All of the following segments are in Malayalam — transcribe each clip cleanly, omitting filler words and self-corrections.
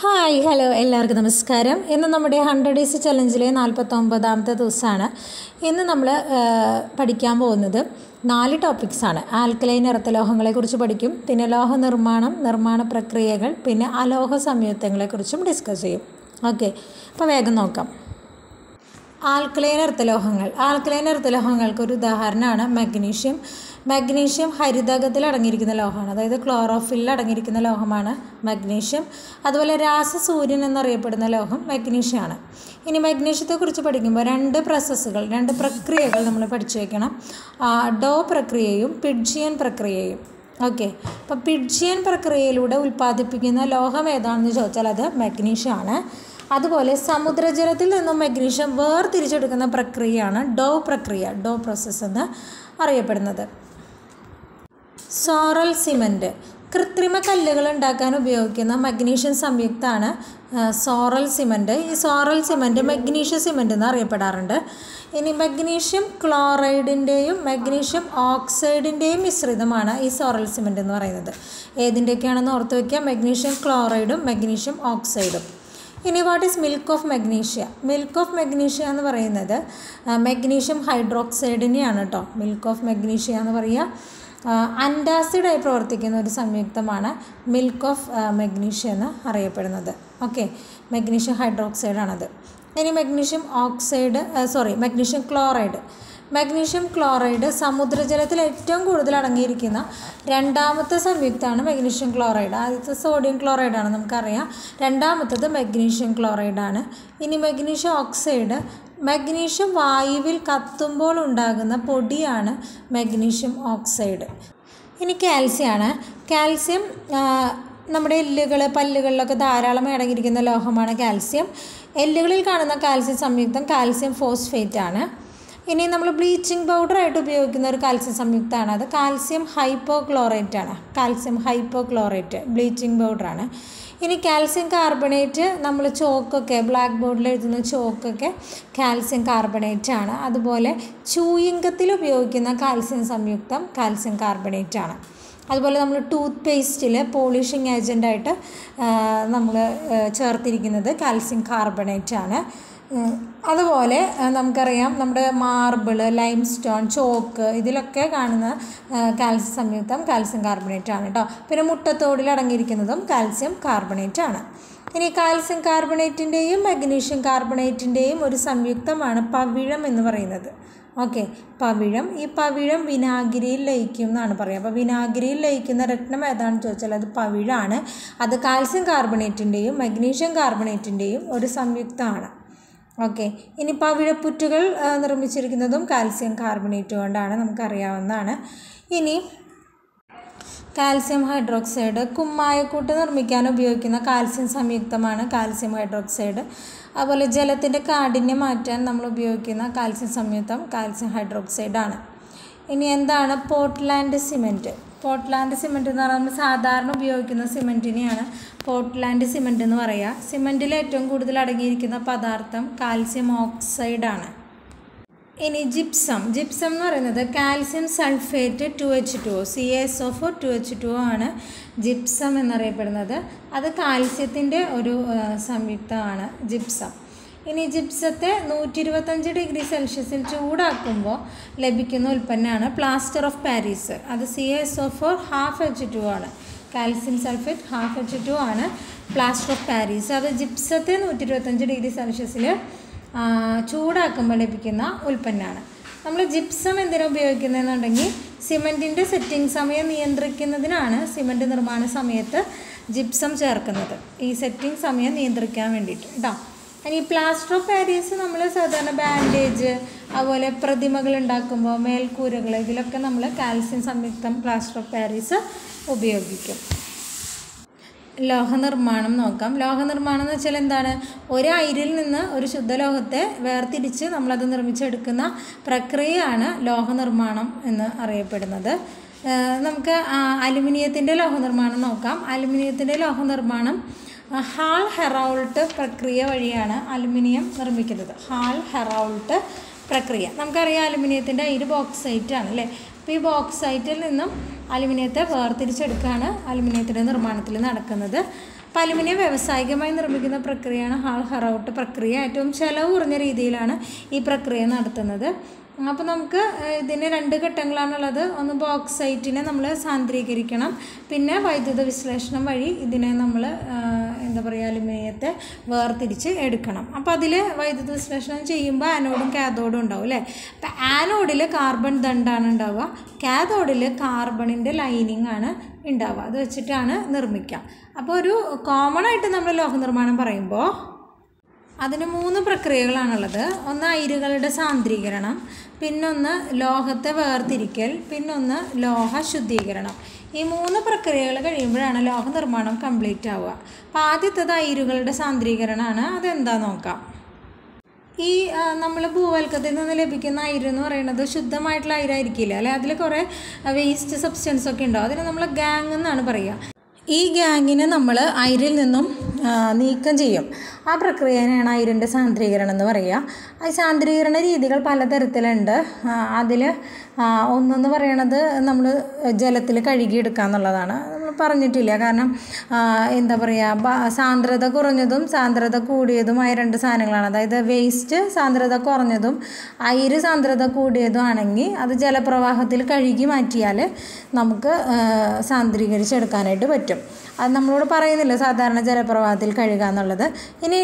ഹായ് ഹലോ എല്ലാവർക്കും നമസ്കാരം. ഇന്ന് നമ്മുടെ 100 ഡേയ്സ് ചലഞ്ചിലെ 49ാമത്തെ ദിവസമാണ്. ഇന്ന് നമ്മൾ പഠിക്കാൻ പോകുന്നത് 4 ടോപ്പിക്സാണ്. ആൽക്കലൈൻ എർത്തലോഹങ്ങളെക്കുറിച്ച് പഠിക്കും, പിന്നെ ലോഹ നിർമ്മാണ പ്രക്രിയകൾ, പിന്നെ അലോഹ സംയുക്തങ്ങളെക്കുറിച്ചും ഡിസ്കസ് ചെയ്യും. ഓക്കെ, അപ്പോൾ വേഗം നോക്കാം. ആൽക്കലൈൻ എർത്തലോഹങ്ങൾക്ക് ഒരു ഉദാഹരണമാണ് മഗ്നീഷ്യം. മഗ്നീഷ്യം ഹരിതകത്തിൽ അടങ്ങിയിരിക്കുന്ന ലോഹമാണ്, അതായത് ക്ലോറോഫില്ലിൽ അടങ്ങിയിരിക്കുന്ന ലോഹമാണ് മഗ്നീഷ്യം. അതുപോലെ രാസസൂര്യൻ എന്നറിയപ്പെടുന്ന ലോഹം മഗ്നീഷ്യമാണ്. ഇനി മഗ്നീഷ്യത്തെക്കുറിച്ച് പഠിക്കുമ്പോൾ രണ്ട് പ്രക്രിയകൾ നമ്മൾ പഠിച്ചു വയ്ക്കണം. ഡോ പ്രക്രിയയും പിഡ്ജിയൻ പ്രക്രിയയും. ഓക്കെ, അപ്പോൾ പിഡ്ജിയൻ പ്രക്രിയയിലൂടെ ഉൽപ്പാദിപ്പിക്കുന്ന ലോഹം ഏതാണെന്ന് ചോദിച്ചാൽ അത് മഗ്നീഷ്യമാണ്. അതുപോലെ സമുദ്രജലത്തിൽ നിന്നും മഗ്നീഷ്യം വേർതിരിച്ചെടുക്കുന്ന പ്രക്രിയയാണ് ഡോ പ്രോസസ്സ് എന്ന് അറിയപ്പെടുന്നത്. സോറൽ സിമൻറ്റ്, കൃത്രിമ കല്ലുകൾ ഉണ്ടാക്കാൻ ഉപയോഗിക്കുന്ന മഗ്നീഷ്യം സംയുക്തമാണ് സോറൽ സിമൻറ്റ്. ഈ സോറൽ സിമൻറ്റ് മഗ്നീഷ്യം സിമൻറ്റ് എന്ന് അറിയപ്പെടാറുണ്ട്. ഇനി മഗ്നീഷ്യം ക്ലോറൈഡിൻ്റെയും മഗ്നീഷ്യം ഓക്സൈഡിൻ്റെയും മിശ്രിതമാണ് ഈ സോറൽ സിമൻറ്റ് എന്ന് പറയുന്നത്. ഏതിൻ്റെയൊക്കെയാണെന്ന് ഓർത്ത് വയ്ക്കുക, മഗ്നീഷ്യം ക്ലോറൈഡും മഗ്നീഷ്യം ഓക്സൈഡും. ഇനി what is milk of magnesia എന്ന് പറയുന്നത് മഗ്നീഷ്യം ഹൈഡ്രോക്സൈഡിനെയാണ് കേട്ടോ മിൽക്ക് ഓഫ് മഗ്നീഷ്യ എന്ന് പറയുക. അൻറ്റാസിഡായി പ്രവർത്തിക്കുന്ന ഒരു സംയുക്തമാണ് മിൽക്ക് ഓഫ് മഗ്നീഷ്യ എന്ന് അറിയപ്പെടുന്നത്. ഓക്കെ, മഗ്നീഷ്യം ഹൈഡ്രോക്സൈഡാണത്. ഇനി മഗ്നീഷ്യം ക്ലോറൈഡ് സമുദ്രജലത്തിൽ ഏറ്റവും കൂടുതൽ അടങ്ങിയിരിക്കുന്ന രണ്ടാമത്തെ സംയുക്തമാണ് മഗ്നീഷ്യം ക്ലോറൈഡ്. ആദ്യത്തെ സോഡിയം ക്ലോറൈഡാണ്, നമുക്കറിയാം. രണ്ടാമത്തത് മഗ്നീഷ്യം ക്ലോറൈഡാണ്. ഇനി മഗ്നീഷ്യം ഓക്സൈഡ്, മഗ്നീഷ്യം വായുവിൽ കത്തുമ്പോൾ ഉണ്ടാകുന്ന പൊടിയാണ് മഗ്നീഷ്യം ഓക്സൈഡ്. ഇനി കാൽസ്യം നമ്മുടെ പല്ലുകളിലൊക്കെ ധാരാളം അടങ്ങിയിരിക്കുന്ന ലോഹമാണ് കാൽസ്യം. എല്ലുകളിൽ കാണുന്ന കാൽസ്യം സംയുക്തം കാൽസ്യം ഫോസ്ഫേറ്റ് ആണ്. ഇനി നമ്മൾ ബ്ലീച്ചിങ് പൗഡറായിട്ട് ഉപയോഗിക്കുന്ന ഒരു കാൽസ്യം സംയുക്തമാണ്, അത് കാൽസ്യം ഹൈപ്പോക്ലോറേറ്റ് ബ്ലീച്ചിങ് പൗഡറാണ്. ഇനി കാൽസ്യം കാർബണേറ്റ്, നമ്മൾ ബ്ലാക്ക് ബോർഡിൽ എഴുതുന്ന ചോക്കൊക്കെ കാൽസ്യം കാർബണേറ്റ് ആണ്. അതുപോലെ ചൂയിങ്കത്തിൽ ഉപയോഗിക്കുന്ന കാൽസ്യം സംയുക്തം കാൽസ്യം കാർബണേറ്റ് ആണ്. അതുപോലെ നമ്മൾ ടൂത്ത് പേസ്റ്റിൽ പോളിഷിംഗ് ഏജൻ്റായിട്ട് നമ്മൾ ചേർത്തിരിക്കുന്നത് കാൽസ്യം കാർബണേറ്റ് ആണ്. അതുപോലെ നമുക്കറിയാം നമ്മുടെ മാർബിൾ, ലൈംസ്റ്റോൺ, ചോക്ക് ഇതിലൊക്കെ കാണുന്ന കാൽസ്യം സംയുക്തം കാൽസ്യം കാർബണേറ്റ് ആണ് കേട്ടോ. പിന്നെ മുട്ടത്തോടിൽ അടങ്ങിയിരിക്കുന്നതും കാൽസ്യം കാർബണേറ്റ് ആണ്. ഇനി കാൽസ്യം കാർബണേറ്റിൻ്റെയും മഗ്നീഷ്യം കാർബണേറ്റിൻ്റെയും ഒരു സംയുക്തമാണ് പവിഴം എന്ന് പറയുന്നത്. ഓക്കെ, ഈ പവിഴം വിനാഗിരിയിൽ ലയിക്കും എന്നാണ് പറയുക. അപ്പോൾ വിനാഗിരിയിൽ ലയിക്കുന്ന രത്നം ഏതാണെന്ന് ചോദിച്ചാൽ അത് പവിഴമാണ്. അത് കാൽസ്യം കാർബണേറ്റിൻ്റെയും മഗ്നീഷ്യം കാർബണേറ്റിൻ്റെയും ഒരു സംയുക്തമാണ്. ഓക്കെ, ഇനി പവിഴപ്പുറ്റുകൾ നിർമ്മിച്ചിരിക്കുന്നതും കാൽസ്യം കാർബണേറ്റ് കൊണ്ടാണ്, നമുക്കറിയാവുന്നതാണ്. ഇനി കാൽസ്യം ഹൈഡ്രോക്സൈഡ്, കുമ്മായക്കൂട്ട് നിർമ്മിക്കാൻ ഉപയോഗിക്കുന്ന കാൽസ്യം സംയുക്തമാണ് കാൽസ്യം ഹൈഡ്രോക്സൈഡ്. അതുപോലെ ജലത്തിൻ്റെ കാഠിന്യം മാറ്റാൻ നമ്മൾ ഉപയോഗിക്കുന്ന കാൽസ്യം സംയുക്തം കാൽസ്യം ഹൈഡ്രോക്സൈഡാണ്. ഇനി എന്താണ് പോർട്ട്ലാൻഡ് സിമൻറ്റ് എന്ന് പറയുമ്പോൾ സാധാരണ ഉപയോഗിക്കുന്ന സിമൻറ്റിനെയാണ് പോർട്ട്ലാൻഡ് സിമൻറ്റ് എന്ന് പറയുക. സിമൻറ്റിൽ ഏറ്റവും കൂടുതൽ അടങ്ങിയിരിക്കുന്ന പദാർത്ഥം കാൽസ്യം ഓക്സൈഡാണ്. ഇനി ജിപ്സം എന്ന് പറയുന്നത് calcium sulphate 2H2O, CaSO4 2H2O ആണ് ജിപ്സം എന്നറിയപ്പെടുന്നത്. അത് കാൽസ്യത്തിൻ്റെ ഒരു സംയുക്തമാണ് ജിപ്സം. ഇനി ജിപ്സത്തെ 125 ഡിഗ്രി സെൽഷ്യസിൽ ചൂടാക്കുമ്പോൾ ലഭിക്കുന്ന ഉൽപ്പന്നമാണ് പ്ലാസ്റ്റർ ഓഫ് പാരീസ്. അത് CaSO4 ½ ആണ്. കാൽസ്യം സൾഫേറ്റ് ½ ആണ് പ്ലാസ്റ്റർ ഓഫ് പാരീസ്. അത് ജിപ്സത്തെ 125 ഡിഗ്രി സെൽഷ്യസിൽ ചൂടാക്കുമ്പോൾ ലഭിക്കുന്ന ഉൽപ്പന്നമാണ്. നമ്മൾ ജിപ്സം എന്തിനാണ് ഉപയോഗിക്കുന്നതെന്നുണ്ടെങ്കിൽ സിമൻറ്റിൻ്റെ സെറ്റിംഗ് സമയം നിയന്ത്രിക്കുന്നതിനാണ് സിമൻറ്റ് നിർമ്മാണ സമയത്ത് ജിപ്സം ചേർക്കുന്നത്, ഈ സെറ്റിംഗ് സമയം നിയന്ത്രിക്കാൻ വേണ്ടിയിട്ട് കേട്ടോ. ഇനി പ്ലാസ്റ്റർ ഓഫ് പാരീസ് നമ്മൾ സാധാരണ ബാൻഡേജ്, അതുപോലെ പ്രതിമകൾ ഉണ്ടാക്കുമ്പോൾ മേൽക്കൂരകൾ, ഇതിലൊക്കെ നമ്മൾ കാൽസ്യം സംയുക്തം പ്ലാസ്റ്റർ ഓഫ് പാരീസ് ഉപയോഗിക്കും. ലോഹനിർമ്മാണം നോക്കാം. ലോഹനിർമ്മാണം എന്ന് വെച്ചാൽ എന്താണ്? ഒരു അയിരിൽ നിന്ന് ഒരു ശുദ്ധലോഹത്തെ വേർതിരിച്ച് നമ്മളത് നിർമ്മിച്ചെടുക്കുന്ന പ്രക്രിയയാണ് ലോഹനിർമ്മാണം എന്ന് അറിയപ്പെടുന്നത്. നമുക്ക് അലുമിനിയത്തിൻ്റെ ലോഹനിർമ്മാണം നോക്കാം. അലുമിനിയത്തിൻ്റെ ലോഹനിർമ്മാണം ഹാൾ ഹെറൗൾട്ട് പ്രക്രിയ വഴിയാണ് അലുമിനിയം നിർമ്മിക്കുന്നത്. ഹാൾ ഹെറൗൾട്ട് പ്രക്രിയ, നമുക്കറിയാം അലുമിനിയത്തിൻ്റെ അയിര് ബോക്സൈറ്റ് ആണ് അല്ലേ. അപ്പോൾ ഈ ബോക്സൈറ്റിൽ നിന്നും അലുമിനിയത്തെ വേർതിരിച്ചെടുക്കുകയാണ് അലുമിനിയത്തിൻ്റെ നിർമ്മാണത്തിൽ നടക്കുന്നത്. അപ്പോൾ അലുമിനിയം വ്യാവസായികമായി നിർമ്മിക്കുന്ന പ്രക്രിയയാണ് ഹാൾ ഹെറൗട്ട് പ്രക്രിയ. ഏറ്റവും ചെലവ് കുറഞ്ഞ രീതിയിലാണ് ഈ പ്രക്രിയ നടത്തുന്നത്. അപ്പോൾ നമുക്ക് ഇതിന് 2 ഘട്ടങ്ങളാണുള്ളത്. ഒന്ന് ബോക്സൈറ്റിനെ നമ്മൾ സാന്ദ്രീകരിക്കണം, പിന്നെ വൈദ്യുത വിശ്ലേഷണം വഴി ഇതിനെ നമ്മൾ അലുമിനിയത്തെ വേർതിരിച്ച് എടുക്കണം. അപ്പോൾ അതിൽ വൈദ്യുത വിശ്ലേഷണം ചെയ്യുമ്പോൾ ആനോഡും കാഥോഡും ഉണ്ടാവും അല്ലേ. അപ്പോൾ ആനോഡിൽ കാർബൺ ദണ്ടാണ് ഉണ്ടാവുക, കാഥോഡിൽ കാർബണിൻ്റെ ലൈനിങ് ആണ് ഉണ്ടാവുക. അത് വെച്ചിട്ടാണ് നിർമ്മിക്കുക. അപ്പോൾ ഒരു കോമൺ ആയിട്ട് നമ്മൾ ലോഹനിർമ്മാണം പറയുമ്പോൾ അതിന് 3 പ്രക്രിയകളാണുള്ളത്. ഒന്ന് അയിരുകളുടെ സാന്ദ്രീകരണം, പിന്നൊന്ന് ലോഹത്തെ വേർതിരിക്കൽ, പിന്നൊന്ന് ലോഹ ശുദ്ധീകരണം. ഈ 3 പ്രക്രിയകൾ കഴിയുമ്പോഴാണ് ലോഹ നിർമ്മാണം കംപ്ലീറ്റ് ആവുക. അപ്പോൾ ആദ്യത്തേത് അയിരുകളുടെ സാന്ദ്രീകരണമാണ്. അതെന്താ നോക്കാം. ഈ നമ്മൾ ഭൂവൽക്കത്തിൽ നിന്ന് ലഭിക്കുന്ന അയിര് എന്ന് പറയുന്നത് ശുദ്ധമായിട്ടുള്ള അയിരായിരിക്കില്ല അല്ലേ. അതിൽ കുറേ വേസ്റ്റ് സബ്സ്റ്റൻസ് ഒക്കെ ഉണ്ടാവും. അതിന് നമ്മൾ ഗാങ് എന്നാണ് പറയുക. ഈ ഗാങ്ങിനെ നമ്മൾ അയിരിൽ നിന്നും നീക്കം ചെയ്യും. ആ പ്രക്രിയയാണ് അയിരിൻ്റെ സാന്ദ്രീകരണം എന്ന് പറയുക. ആ സാന്ദ്രീകരണ രീതികൾ പലതരത്തിലുണ്ട്. അതിൽ ഒന്നെന്ന് പറയണത് നമ്മൾ ജലത്തിൽ കഴുകിയെടുക്കുക എന്നുള്ളതാണ്. നമ്മൾ പറഞ്ഞിട്ടില്ല, കാരണം സാന്ദ്രത കുറഞ്ഞതും സാന്ദ്രത കൂടിയതുമായ 2 സാധനങ്ങളാണ്. അതായത് വേസ്റ്റ് സാന്ദ്രത കുറഞ്ഞതും അയിര് സാന്ദ്രത കൂടിയതും ആണെങ്കിൽ അത് ജലപ്രവാഹത്തിൽ കഴുകി മാറ്റിയാൽ നമുക്ക് സാന്ദ്രീകരിച്ചെടുക്കാനായിട്ട് പറ്റും. അത് നമ്മളോട് പറയുന്നില്ല സാധാരണ ജലപ്രവാഹത്തിൽ കഴുകുക എന്നുള്ളത്. ഇനി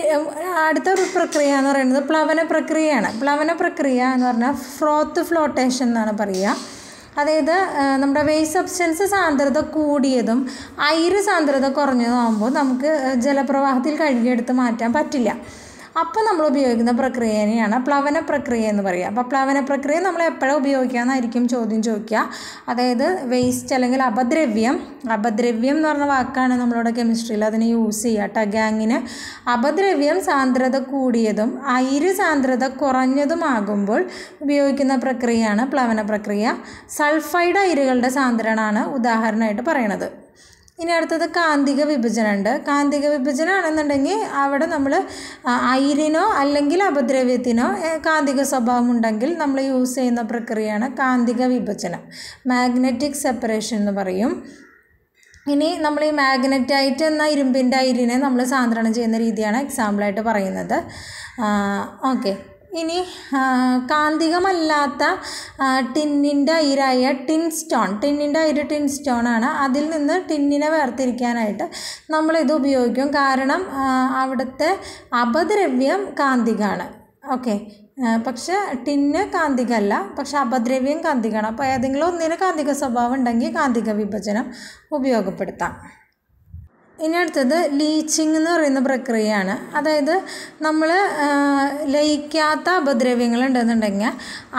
അടുത്തൊരു പ്രക്രിയ എന്ന് പറയുന്നത് പ്ലവന പ്രക്രിയയാണ്. പ്ലവന പ്രക്രിയ എന്ന് പറഞ്ഞാൽ ഫ്രോത്ത് ഫ്ലോട്ടേഷൻ എന്നാണ് പറയുക. അതായത് നമ്മുടെ വേസ്റ്റ് സബ്സ്റ്റൻസ് സാന്ദ്രത കൂടിയതും അയിര് സാന്ദ്രത കുറഞ്ഞതും ആകുമ്പോൾ നമുക്ക് ജലപ്രവാഹത്തിൽ കഴുകിയെടുത്ത് മാറ്റാൻ പറ്റില്ല. അപ്പോൾ നമ്മൾ ഉപയോഗിക്കുന്ന പ്രക്രിയയാണ് പ്ലവന പ്രക്രിയ എന്ന് പറയുക. അപ്പോൾ പ്ലവന പ്രക്രിയ നമ്മൾ എപ്പോഴും ഉപയോഗിക്കാമെന്നായിരിക്കും ചോദ്യം ചോദിക്കുക. അതായത് വേസ്റ്റ് അല്ലെങ്കിൽ അപദ്രവ്യം എന്ന് പറഞ്ഞ വാക്കാണ് നമ്മളോട് കെമിസ്ട്രിയിൽ അതിന് യൂസ് ചെയ്യുക കേട്ടോ. ഗാങ്ങിന് അപദ്രവ്യം സാന്ദ്രത കൂടിയതും അയിര് സാന്ദ്രത കുറഞ്ഞതുമാകുമ്പോൾ ഉപയോഗിക്കുന്ന പ്രക്രിയയാണ് പ്ലവന പ്രക്രിയ. സൾഫൈഡ് അയിരുകളുടെ സാന്ദ്രണമാണ് ഉദാഹരണമായിട്ട് പറയണത്. ഇനി അടുത്തത് കാന്തിക വിഭജനമുണ്ട്. കാന്തിക വിഭജനമാണെന്നുണ്ടെങ്കിൽ അവിടെ നമ്മൾ അയിരിനോ അല്ലെങ്കിൽ അപദ്രവ്യത്തിനോ കാന്തിക സ്വഭാവം ഉണ്ടെങ്കിൽ നമ്മൾ യൂസ് ചെയ്യുന്ന പ്രക്രിയയാണ് കാന്തിക വിഭജനം. മാഗ്നറ്റിക് സെപ്പറേഷൻ എന്ന് പറയും. ഇനി നമ്മൾ ഈ മാഗ്നറ്റൈറ്റ് എന്ന ഇരുമ്പിൻ്റെ അയിരിനെ നമ്മൾ സാന്ദ്രണം ചെയ്യുന്ന രീതിയാണ് എക്സാമ്പിളായിട്ട് പറയുന്നത്. ഓക്കെ. ഇനി കാന്തികമല്ലാത്ത ടിന്നിൻ്റെ അയിരായ ടിന്നിൻ്റെ അയിര് ടിൻ സ്റ്റോണാണ്. അതിൽ നിന്ന് ടിന്നിനെ വേർതിരിക്കാനായിട്ട് നമ്മളിത് ഉപയോഗിക്കും. കാരണം അവിടുത്തെ അപദ്രവ്യം കാന്തികമാണ്. ഓക്കെ. പക്ഷെ ടിന്ന് കാന്തികമല്ല, പക്ഷെ അപദ്രവ്യം കാന്തികമാണ്. അപ്പോൾ ഏതെങ്കിലും ഒന്നിന് കാന്തിക സ്വഭാവം ഉണ്ടെങ്കിൽ കാന്തിക വിഭജനം ഉപയോഗപ്പെടുത്താം. ഇനി അടുത്തത് ലീച്ചിങ് എന്ന് പറയുന്ന പ്രക്രിയയാണ്. അതായത് നമ്മൾ ലയിക്കാത്ത അപദ്രവ്യങ്ങൾ ഉണ്ടെന്നുണ്ടെങ്കിൽ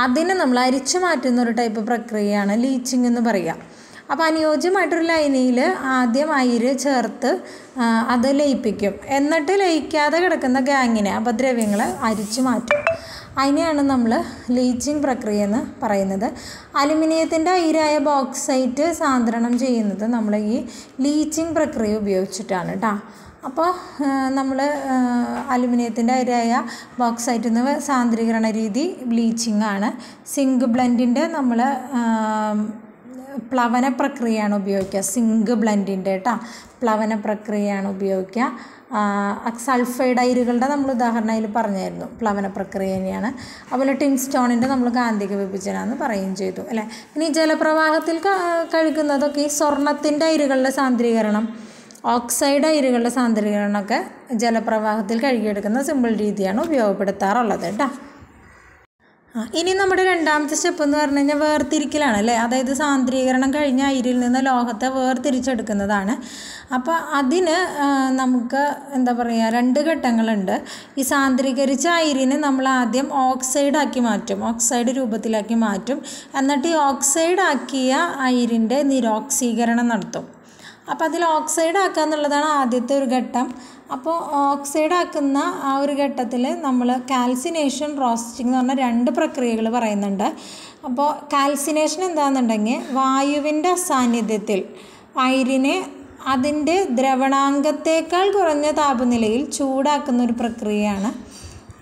അതിനെ നമ്മൾ അരിച്ചു മാറ്റുന്ന ഒരു ടൈപ്പ് പ്രക്രിയയാണ് ലീച്ചിങ് എന്ന് പറയുക. അപ്പോൾ അനുയോജ്യമായിട്ടൊരു ലൈനിൽ ആദ്യം അയിര് ചേർത്ത് അത് ലയിപ്പിക്കും. എന്നിട്ട് ലയിക്കാതെ കിടക്കുന്ന ഗാങ്ങിനെ അപദ്രവ്യങ്ങളെ അരിച്ചു മാറ്റും. അതിനെയാണ് നമ്മൾ ലീച്ചിങ് പ്രക്രിയ എന്ന് പറയുന്നത്. അലുമിനിയത്തിൻ്റെ അയിരായ ബോക്സൈറ്റ് സാന്ദ്രണം ചെയ്യുന്നത് നമ്മൾ ഈ ലീച്ചിങ് പ്രക്രിയ ഉപയോഗിച്ചിട്ടാണ് കേട്ടോ. അപ്പോൾ നമ്മൾ അലുമിനിയത്തിൻ്റെ അയിരായ ബോക്സൈറ്റിൽ നിന്ന് സാന്ദ്രീകരണ രീതി ബ്ലീച്ചിങ് ആണ്. സിങ്ക് ബ്ലെൻഡിൻ്റെ നമ്മൾ പ്ലവന പ്രക്രിയയാണ് ഉപയോഗിക്കുക. സിങ്ക് ബ്ലെൻഡിൻ്റെ കേട്ടോ പ്ലവന പ്രക്രിയയാണ് ഉപയോഗിക്കുക. സൾഫൈഡ് അയിരുകളുടെ നമ്മൾ ഉദാഹരണം അതിൽ പറഞ്ഞായിരുന്നു, പ്ലവന പ്രക്രിയ തന്നെയാണ്. അതുപോലെ ടിൻ സ്റ്റോണിൻ്റെ നമ്മൾ കാന്തിക വിഭജനമെന്ന് പറയുകയും ചെയ്തു അല്ലേ. ഇനി ജലപ്രവാഹത്തിൽ കഴുകുന്നതൊക്കെ ഈ സ്വർണത്തിൻ്റെ അയിരുകളുടെ സാന്ദ്രീകരണം, ഓക്സൈഡ് അയിരുകളുടെ സാന്ദ്രീകരണമൊക്കെ ജലപ്രവാഹത്തിൽ കഴുകിയെടുക്കുന്ന സിമ്പിൾ രീതിയാണ് ഉപയോഗപ്പെടുത്താറുള്ളത് കേട്ടോ. ഇനി നമ്മുടെ രണ്ടാമത്തെ സ്റ്റെപ്പ് എന്ന് പറഞ്ഞു കഴിഞ്ഞാൽ വേർതിരിക്കലാണ് അല്ലേ. അതായത് സാന്ദ്രീകരണം കഴിഞ്ഞ അയിരിൽ നിന്ന് ലോഹത്തെ വേർതിരിച്ചെടുക്കുന്നതാണ്. അപ്പോൾ അതിന് നമുക്ക് രണ്ട് ഘട്ടങ്ങളുണ്ട്. ഈ സാന്ദ്രീകരിച്ച അയിരിനെ നമ്മൾ ആദ്യം ഓക്സൈഡാക്കി മാറ്റും, ഓക്സൈഡ് രൂപത്തിലാക്കി മാറ്റും. എന്നിട്ട് ഈ ഓക്സൈഡാക്കിയ അയിരിൻ്റെ നിരോക്സീകരണം നടത്തും. അപ്പോൾ അതിൽ ഓക്സൈഡ് ആക്കുക എന്നുള്ളതാണ് ആദ്യത്തെ ഒരു ഘട്ടം. അപ്പോൾ ഓക്സൈഡ് ആക്കുന്ന ആ ഒരു ഘട്ടത്തിൽ നമ്മൾ കാൽസിനേഷൻ, റോസ്റ്റിംഗ് എന്ന് പറഞ്ഞ 2 പ്രക്രിയകൾ പറയുന്നുണ്ട്. അപ്പോൾ കാൽസിനേഷൻ എന്താണെന്നുണ്ടെങ്കിൽ വായുവിൻ്റെ സാന്നിധ്യത്തിൽ അയിരിനെ അതിൻ്റെ ദ്രവണാങ്കത്തേക്കാൾ കുറഞ്ഞ താപനിലയിൽ ചൂടാക്കുന്ന ഒരു പ്രക്രിയയാണ്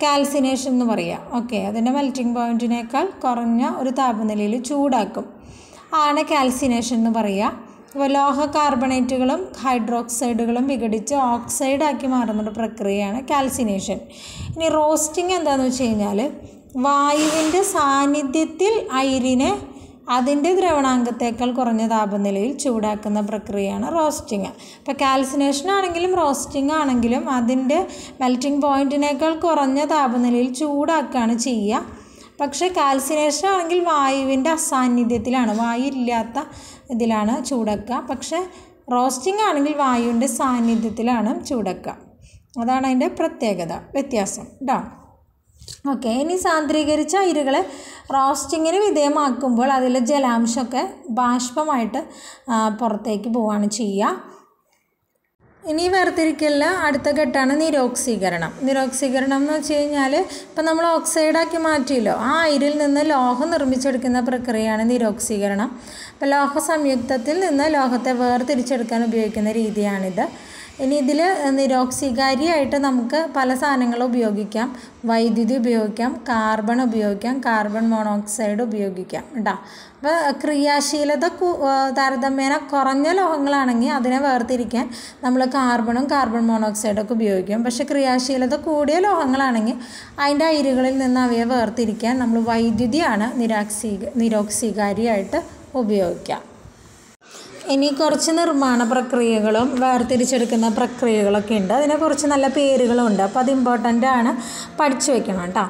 കാൽസിനേഷൻ എന്ന് പറയുക. ഓക്കെ. അതിൻ്റെ മെൽറ്റിംഗ് പോയിൻറ്റിനേക്കാൾ കുറഞ്ഞ ഒരു താപനിലയിൽ ചൂടാക്കും ആണ് കാൽസിനേഷൻ എന്ന് പറയുക. അപ്പോൾ ലോഹ കാർബണേറ്റുകളും ഹൈഡ്രോക്സൈഡുകളും വിഘടിച്ച് ഓക്സൈഡാക്കി മാറുന്ന പ്രക്രിയയാണ് കാൽസിനേഷൻ. ഇനി റോസ്റ്റിംഗ് എന്താണെന്ന് വെച്ച് കഴിഞ്ഞാൽ വായുവിൻ്റെ സാന്നിധ്യത്തിൽ അയിരിനെ അതിൻ്റെ ദ്രവണാങ്കത്തേക്കാൾ കുറഞ്ഞ താപനിലയിൽ ചൂടാക്കുന്ന പ്രക്രിയയാണ് റോസ്റ്റിംഗ്. ഇപ്പോൾ കാൽസിനേഷൻ ആണെങ്കിലും റോസ്റ്റിംഗ് ആണെങ്കിലും അതിൻ്റെ മെൽറ്റിംഗ് പോയിൻറ്റിനേക്കാൾ കുറഞ്ഞ താപനിലയിൽ ചൂടാക്കുകയാണ് ചെയ്യുക. പക്ഷേ കാൽസിനേഷൻ ആണെങ്കിൽ വായുവിൻ്റെ അസാന്നിധ്യത്തിലാണ്, വായു ഇല്ലാത്ത ഇതിലാണ് ചൂടാക്കുക. പക്ഷേ റോസ്റ്റിംഗ് ആണെങ്കിൽ വായുവിൻ്റെ സാന്നിധ്യത്തിലാണ് ചൂടാക്കുക. അതാണ് അതിൻ്റെ പ്രത്യേകത, വ്യത്യാസം കേട്ടോ. ഓക്കെ, ഇനി സാന്ദ്രീകരിച്ച അയിരുകളെ റോസ്റ്റിങ്ങിന് വിധേയമാക്കുമ്പോൾ അതിലെ ജലാംശമൊക്കെ ബാഷ്പമായിട്ട് പുറത്തേക്ക് പോവുകയാണ് ചെയ്യുക. ഇനി വേർതിരിക്കലിൽ അടുത്ത ഘട്ടമാണ് നിരോക്സീകരണം. നിരോക്സീകരണം എന്ന് വെച്ച് കഴിഞ്ഞാൽ ഇപ്പം നമ്മൾ ഓക്സൈഡാക്കി മാറ്റിയല്ലോ, ആ അയിരിൽ നിന്ന് ലോഹം നിർമ്മിച്ചെടുക്കുന്ന പ്രക്രിയയാണ് നിരോക്സീകരണം. അപ്പോൾ ലോഹ സംയുക്തത്തിൽ നിന്ന് ലോഹത്തെ വേർതിരിച്ചെടുക്കാൻ ഉപയോഗിക്കുന്ന രീതിയാണിത്. ഇനി ഇതിൽ നിരോക്സീകാരിയായിട്ട് നമുക്ക് പല സാധനങ്ങളും ഉപയോഗിക്കാം. വൈദ്യുതി ഉപയോഗിക്കാം, കാർബൺ ഉപയോഗിക്കാം, കാർബൺ മോണോക്സൈഡ് ഉപയോഗിക്കാം കേട്ടോ. അപ്പോൾ ക്രിയാശീലത താരതമ്യേന കുറഞ്ഞ ലോഹങ്ങളാണെങ്കിൽ അതിനെ വേർതിരിക്കാൻ നമ്മൾ കാർബണും കാർബൺ മോണോക്സൈഡൊക്കെ ഉപയോഗിക്കും. പക്ഷേ ക്രിയാശീലത കൂടിയ ലോഹങ്ങളാണെങ്കിൽ അതിൻ്റെ അയിരുകളിൽ നിന്ന് അവയെ വേർതിരിക്കാൻ നമ്മൾ വൈദ്യുതിയാണ് നിരോക്സീകാരിയായിട്ട് ഉപയോഗിക്കുക. ഇനി കുറച്ച് നിർമ്മാണ പ്രക്രിയകളും വേർതിരിച്ചെടുക്കുന്ന പ്രക്രിയകളൊക്കെ ഉണ്ട്. അതിനെക്കുറിച്ച് നല്ല പേരുകളുണ്ട്, അപ്പോൾ അത് ഇമ്പോർട്ടൻ്റ് ആണ്, പഠിച്ചു വെക്കണം കേട്ടോ.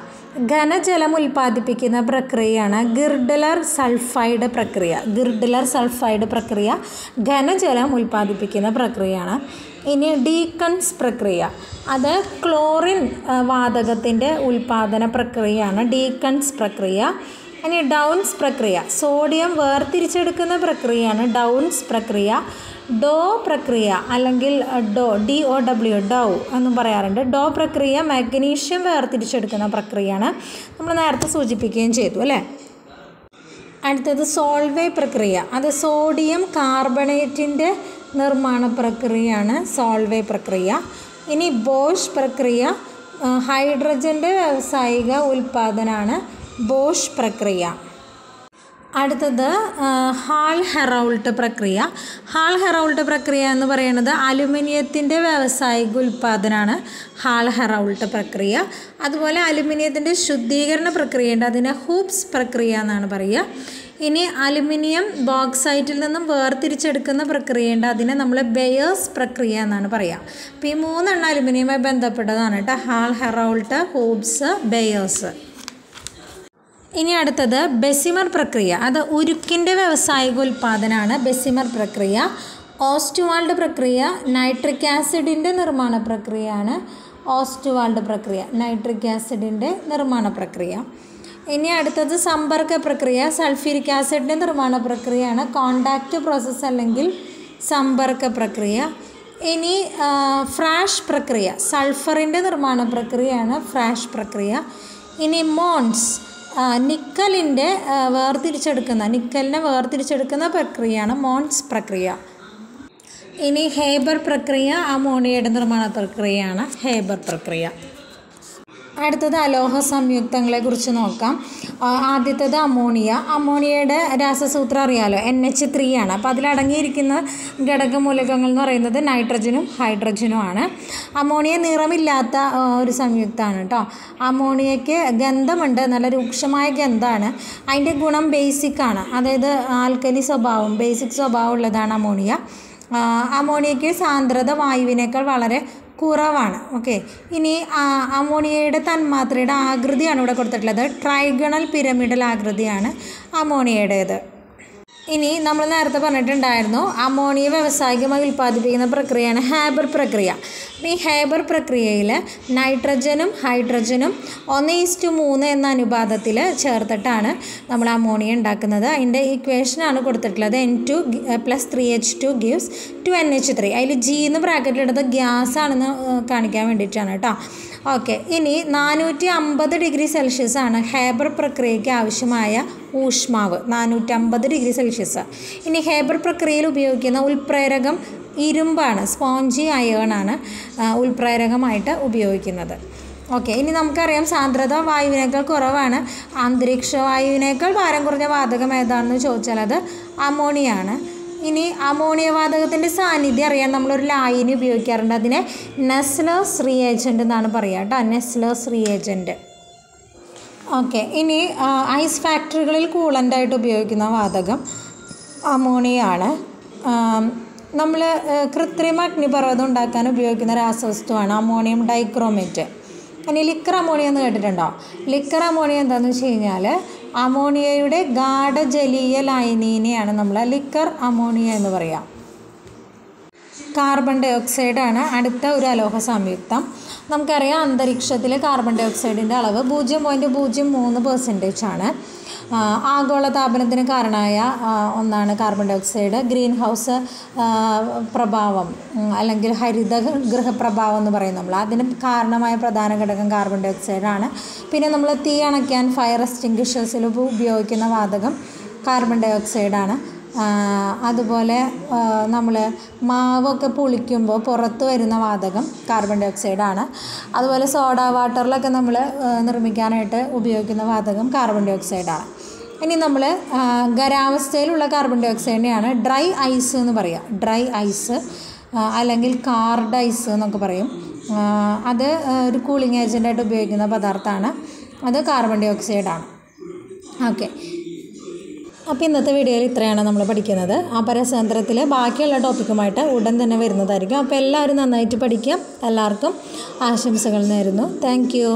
ഘനജലം ഉൽപ്പാദിപ്പിക്കുന്ന പ്രക്രിയയാണ് ഗിർഡലർ സൾഫൈഡ് പ്രക്രിയ. ഗിർഡലർ സൾഫൈഡ് പ്രക്രിയ ഘനജലം ഉൽപ്പാദിപ്പിക്കുന്ന പ്രക്രിയയാണ്. ഇനി ഡീകൺസ് പ്രക്രിയ, അത് ക്ലോറിൻ വാതകത്തിൻ്റെ ഉൽപ്പാദന പ്രക്രിയയാണ് ഡീകൺസ് പ്രക്രിയ. ഇനി ഡൗൺസ് പ്രക്രിയ, സോഡിയം വേർതിരിച്ചെടുക്കുന്ന പ്രക്രിയയാണ് ഡൗൺസ് പ്രക്രിയ. ഡോ പ്രക്രിയ അല്ലെങ്കിൽ DOW ഡൗ എന്നും പറയാറുണ്ട്. ഡോ പ്രക്രിയ മാഗ്നീഷ്യം വേർതിരിച്ചെടുക്കുന്ന പ്രക്രിയയാണ്, നമ്മൾ നേരത്തെ സൂചിപ്പിക്കുകയും ചെയ്തു അല്ലേ. അടുത്തത് സോൾവേ പ്രക്രിയ, അത് സോഡിയം കാർബണേറ്റിൻ്റെ നിർമ്മാണ പ്രക്രിയയാണ് സോൾവേ പ്രക്രിയ. ഇനി ബോഷ് പ്രക്രിയ, ഹൈഡ്രജൻ്റെ വ്യാവസായിക ഉൽപ്പാദനമാണ് ബോഷ് പ്രക്രിയ. അടുത്തത് ഹാൾ ഹെറൗൾട്ട് പ്രക്രിയ. ഹാൾ ഹെറൗൾട്ട് പ്രക്രിയ എന്ന് പറയുന്നത് അലുമിനിയത്തിൻ്റെ വ്യാവസായിക ഉൽപ്പാദനമാണ് ഹാൾ ഹെറൗൾട്ട് പ്രക്രിയ. അതുപോലെ അലുമിനിയത്തിൻ്റെ ശുദ്ധീകരണ പ്രക്രിയയുണ്ട്, അതിനെ ഹൂപ്സ് പ്രക്രിയ എന്നാണ് പറയുക. ഇനി അലുമിനിയം ബോക്സൈറ്റിൽ നിന്നും വേർതിരിച്ചെടുക്കുന്ന പ്രക്രിയയുണ്ട്, അതിനെ നമ്മൾ ബെയേഴ്സ് പ്രക്രിയ എന്നാണ് പറയുക. അപ്പോൾ ഈ മൂന്നെണ്ണം അലുമിനിയവുമായി ബന്ധപ്പെട്ടതാണ് കേട്ടോ, ഹാൾ ഹെറൗൾട്ട്, ഹൂപ്സ്, ബെയേഴ്സ്. ഇനി അടുത്തത് ബെസിമർ പ്രക്രിയ, അത് ഉരുക്കിൻ്റെ വ്യാവസായിക ഉൽപ്പാദനമാണ് ബെസിമർ പ്രക്രിയ. ഓസ്റ്റ്വാൾഡ് പ്രക്രിയ നൈട്രിക് ആസിഡിൻ്റെ നിർമ്മാണ പ്രക്രിയയാണ് ഓസ്റ്റ്വാൾഡ് പ്രക്രിയ, നൈട്രിക് ആസിഡിൻ്റെ നിർമ്മാണ പ്രക്രിയ. ഇനി അടുത്തത് സമ്പർക്ക പ്രക്രിയ, സൾഫ്യൂരിക് ആസിഡിൻ്റെ നിർമ്മാണ പ്രക്രിയയാണ് കോണ്ടാക്റ്റ് പ്രോസസ്സ് അല്ലെങ്കിൽ സമ്പർക്ക പ്രക്രിയ. ഇനി ഫ്രാഷ് പ്രക്രിയ, സൾഫറിൻ്റെ നിർമ്മാണ പ്രക്രിയയാണ് ഫ്രാഷ് പ്രക്രിയ. ഇനി മോൺസ്, നിക്കലിനെ വേർതിരിച്ചെടുക്കുന്ന പ്രക്രിയയാണ് മോൺസ് പ്രക്രിയ. ഇനി ഹേബർ പ്രക്രിയ അമോണിയയുടെ നിർമ്മാണ പ്രക്രിയയാണ് ഹേബർ പ്രക്രിയ. അടുത്തത് അലോഹ സംയുക്തങ്ങളെക്കുറിച്ച് നോക്കാം. ആദ്യത്തേത് അമോണിയ. അമോണിയയുടെ രാസസൂത്രം അറിയാമല്ലോ, NH3 ആണ്. അപ്പോൾ അതിലടങ്ങിയിരിക്കുന്ന ഘടകമൂലകങ്ങൾ എന്ന് പറയുന്നത് നൈട്രജനും ഹൈഡ്രജനുമാണ്. അമോണിയ നിറമില്ലാത്ത ഒരു സംയുക്തമാണ് കേട്ടോ. അമോണിയയ്ക്ക് ഗന്ധമുണ്ട്, നല്ല രൂക്ഷമായ ഗന്ധമാണ്. അതിൻ്റെ ഗുണം ബേസിക്കാണ്, അതായത് ആൽക്കലി സ്വഭാവം, ബേസിക് സ്വഭാവം ഉള്ളതാണ് അമോണിയ. അമോണിയയ്ക്ക് സാന്ദ്രത വായുവിനേക്കാൾ വളരെ കുറവാണ്. ഓക്കെ, ഇനി അമോണിയയുടെ തന്മാത്രയുടെ ആകൃതിയാണ് ഇവിടെ കൊടുത്തിട്ടുള്ളത്. ട്രൈഗണൽ പിരമിഡൽ ആകൃതിയാണ് അമോണിയയുടേത്. ഇനി നമ്മൾ നേരത്തെ പറഞ്ഞിട്ടുണ്ടായിരുന്നു അമോണിയ വ്യാവസായികമായി ഉൽപ്പാദിപ്പിക്കുന്ന പ്രക്രിയയാണ് ഹേബർ പ്രക്രിയ. ഈ ഹേബർ പ്രക്രിയയിൽ നൈട്രജനും ഹൈഡ്രജനും 1:3 എന്ന അനുപാതത്തിൽ ചേർത്തിട്ടാണ് നമ്മൾ അമോണിയ ഉണ്ടാക്കുന്നത്. അതിൻ്റെ ഇക്വേഷനാണ് കൊടുത്തിട്ടുള്ളത്. N2 + 3H2 gives 2NH3. അതിൽ G എന്ന് ബ്രാക്കറ്റിലെടുത്ത് ഗ്യാസ് ആണെന്ന് കാണിക്കാൻ വേണ്ടിയിട്ടാണ് കേട്ടോ. ഓക്കെ, ഇനി 450 ഡിഗ്രി സെൽഷ്യസ് ആണ് ഹേബർ പ്രക്രിയയ്ക്ക് ആവശ്യമായ ഊഷ്മാവ്, 450 ഡിഗ്രി സെൽഷ്യസ്. ഇനി ഹേബർ പ്രക്രിയയിൽ ഉപയോഗിക്കുന്ന ഉൽപ്രേരകം ഇരുമ്പാണ്, സ്പോഞ്ചി അയേൺ ആണ് ഉൽപ്രേരകമായിട്ട് ഉപയോഗിക്കുന്നത്. ഓക്കെ, ഇനി നമുക്കറിയാം സാന്ദ്രത വായുവിനേക്കാൾ കുറവാണ്. അന്തരീക്ഷ വായുവിനേക്കാൾ ഭാരം കുറഞ്ഞ വാതകം ഏതാണെന്ന് ചോദിച്ചാൽ അത് അമോണിയാണ്. ഇനി അമോണിയ വാതകത്തിൻ്റെ സാന്നിധ്യം അറിയാൻ നമ്മളൊരു ലായനി ഉപയോഗിക്കാറുണ്ട്. അതിനെ നെസ്ലേഴ്സ് റിയേജൻറ്റ് എന്നാണ് പറയുക കേട്ടോ, നെസ്ലേഴ്സ് റിയേജൻറ്റ്. ഓക്കെ, ഇനി ഐസ് ഫാക്ടറികളിൽ കൂളൻ്റായിട്ട് ഉപയോഗിക്കുന്ന വാതകം അമോണിയയാണ്. നമ്മൾ കൃത്രിമ അഗ്നിപർവ്വതം ഉണ്ടാക്കാൻ ഉപയോഗിക്കുന്ന രാസവസ്തുവാണ് അമോണിയം ഡൈക്രോമേറ്റ്. ഇനി ലിക്കർ അമോണിയ എന്ന് കേട്ടിട്ടുണ്ടോ? ലിക്കർ അമോണിയ എന്താണെന്ന് വെച്ച് കഴിഞ്ഞാൽ അമോണിയയുടെ ഗാഢജലീയ ലായനീനെയാണ് നമ്മൾ ലിക്കർ അമോണിയ എന്ന് പറയുക. കാർബൺ ഡൈ ഓക്സൈഡാണ് അടുത്ത ഒരു അലോഹ സംയുക്തം. നമുക്കറിയാം അന്തരീക്ഷത്തിൽ കാർബൺ ഡൈ ഓക്സൈഡിൻ്റെ അളവ് 0.03% ആണ്. ആഗോളതാപനത്തിന് കാരണമായ ഒന്നാണ് carbon dioxide. Greenhouse പ്രഭാവം അല്ലെങ്കിൽ ഹരിത ഗൃഹപ്രഭാവം എന്ന് പറയും നമ്മൾ. അതിന് കാരണമായ പ്രധാന ഘടകം കാർബൺ ഡൈ ഓക്സൈഡാണ്. പിന്നെ നമ്മൾ തീ അണയ്ക്കാൻ ഫയർ എക്സ്റ്റിങ്ക്വിഷേഴ്സിൽ ഉപയോഗിക്കുന്ന വാതകം കാർബൺ ഡൈ ഓക്സൈഡാണ്. അതുപോലെ നമ്മൾ മാവൊക്കെ പുളിക്കുമ്പോൾ പുറത്ത് വരുന്ന വാതകം കാർബൺ ഡൈ ഓക്സൈഡാണ്. അതുപോലെ സോഡ വാട്ടറിലൊക്കെ നമ്മൾ നിർമ്മിക്കാനായിട്ട് ഉപയോഗിക്കുന്ന വാതകം കാർബൺ ഡൈ ഓക്സൈഡാണ്. ഇനി നമ്മൾ ഖരാവസ്ഥയിലുള്ള കാർബൺ ഡൈ ഓക്സൈഡിനെയാണ് ഡ്രൈ ഐസ് എന്ന് പറയുക. ഡ്രൈ ഐസ് അല്ലെങ്കിൽ കാർഡ് ഐസ് എന്നൊക്കെ പറയും. അത് ഒരു കൂളിംഗ് ഏജൻ്റായിട്ട് ഉപയോഗിക്കുന്ന പദാർത്ഥമാണ്. അത് കാർബൺ ഡൈ ഓക്സൈഡാണ്. ഓക്കെ, അപ്പോൾ ഇന്നത്തെ വീഡിയോയിൽ ഇത്രയാണ് നമ്മൾ പഠിക്കുന്നത്. അപരസേന്ദ്രത്തിൽ ബാക്കിയുള്ള ടോപ്പിക്കുമായിട്ട് ഉടൻ തന്നെ വരുന്നതായിരിക്കും. അപ്പോൾ എല്ലാവരും നന്നായിട്ട് പഠിക്കുക. എല്ലാവർക്കും ആശംസകൾ നേരുന്നു. Thank you.